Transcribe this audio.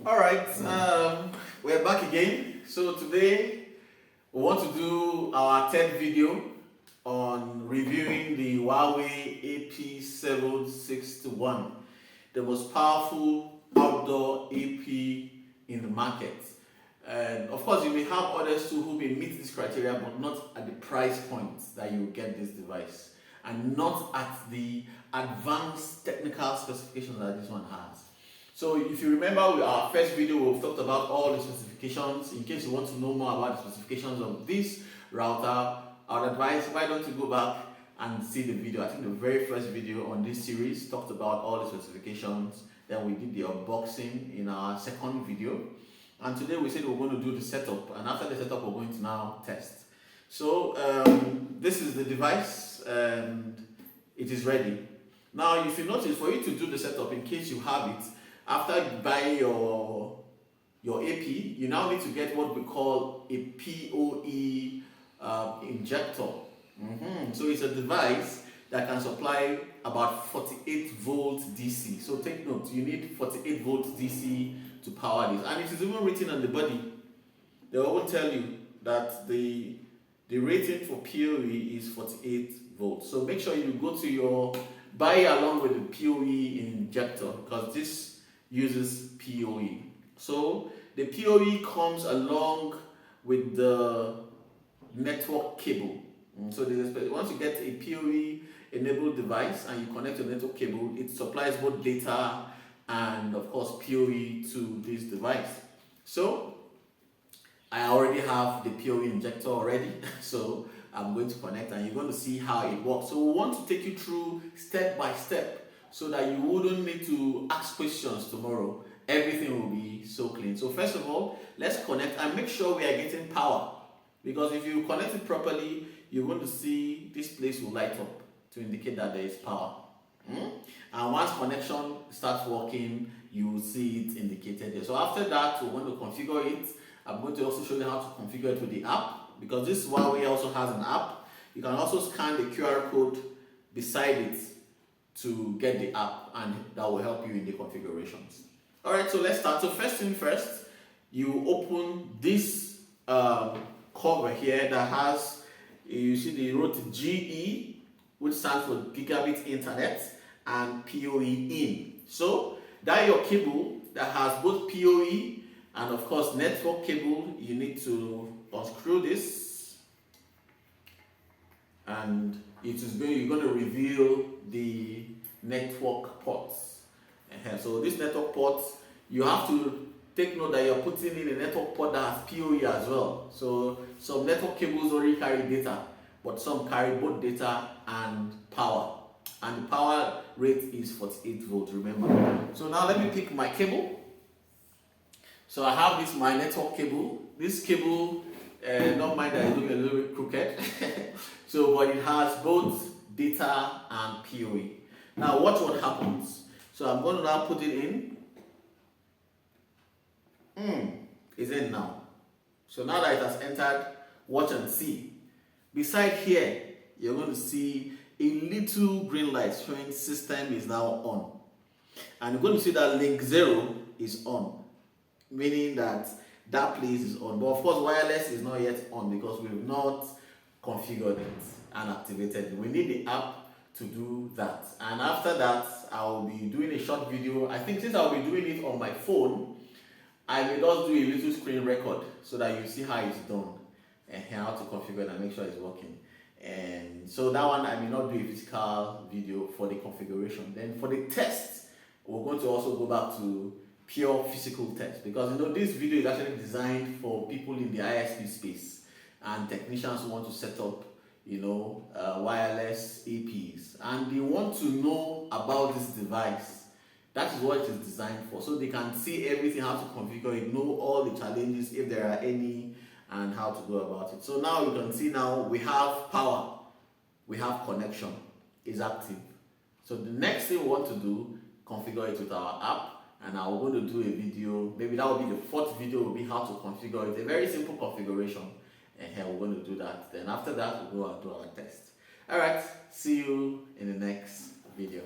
All right, we're back again. So today we want to do our third video on reviewing the Huawei AP761, the most powerful outdoor AP in the market. And of course, you may have others too who may meet this criteria, but not at the price point that you get this device, and not at the advanced technical specifications that this one has. So if you remember our first video, we've talked about all the specifications. In case you want to know more about the specifications of this router, I would advise, why don't you go back and see the video. I think the very first video on this series talked about all the specifications. Then we did the unboxing in our second video. And today we said we're going to do the setup. And after the setup, we're going to now test. So this is the device and it is ready. Now, if you notice, for you to do the setup, in case you have it, after you buy your AP, you now need to get what we call a PoE injector. So it's a device that can supply about 48 volts DC. So take note, you need 48 volts DC to power this. And it is even written on the body. They will tell you that the rating for PoE is 48 volts. So make sure you go to your buy along with the PoE injector, because this uses PoE. So the PoE comes along with the network cable. So once you get a PoE enabled device and you connect your network cable, it supplies both data and of course PoE to this device. So I already have the PoE injector already, so I'm going to connect and you're going to see how it works. So we want to take you through step by step, so that you wouldn't need to ask questions tomorrow. Everything will be so clean. So first of all, let's connect and make sure we are getting power. Because if you connect it properly, you're going to see this place will light up to indicate that there is power. And once connection starts working, you will see it indicated there. So after that, we're going to configure it. I'm going to also show you how to configure it with the app, because this Huawei also has an app. You can also scan the QR code beside it to get the app, and that will help you in the configurations. Alright, so let's start. So first thing first, you open this cover here that has, you see they wrote GE, which stands for Gigabit Internet, and PoE in. So that your cable that has both PoE and of course network cable. You need to unscrew this, and you're going to reveal the network ports. So this network ports, you have to take note that you're putting in a network port that has PoE as well. So some network cables already carry data, but some carry both data and power. And the power rate is 48 volts, remember. So now let me pick my cable. So I have this, my network cable. This cable, don't mind that it's looking a little bit crooked. So, but it has both data and PoE. Now watch what happens. So I'm going to now put it in. It's in now. So now that it has entered, watch and see. Beside here, you're going to see a little green light showing system is now on. And you're going to see that link 0 is on, meaning that that place is on. But of course, wireless is not yet on because we have not configured it and activated it. We need the app to do that. And after that, I'll be doing a short video. I think since I'll be doing it on my phone, I will just do a little screen record so that you see how it's done and how to configure it and make sure it's working. And so that one, I may not do a physical video for the configuration. Then for the test, we're going to also go back to pure physical test, because this video is actually designed for people in the ISP space and technicians who want to set up wireless APs, and they want to know about this device. That is what it is designed for, so they can see everything, how to configure it, know all the challenges if there are any, and how to go about it. So now you can see, now we have power, we have connection, is active. So the next thing we want to do, configure it with our app. And I'm going to do a video, maybe that will be the fourth video, will be how to configure it. A very simple configuration. And we're going to do that. Then after that, we'll go and do our test. Alright, see you in the next video.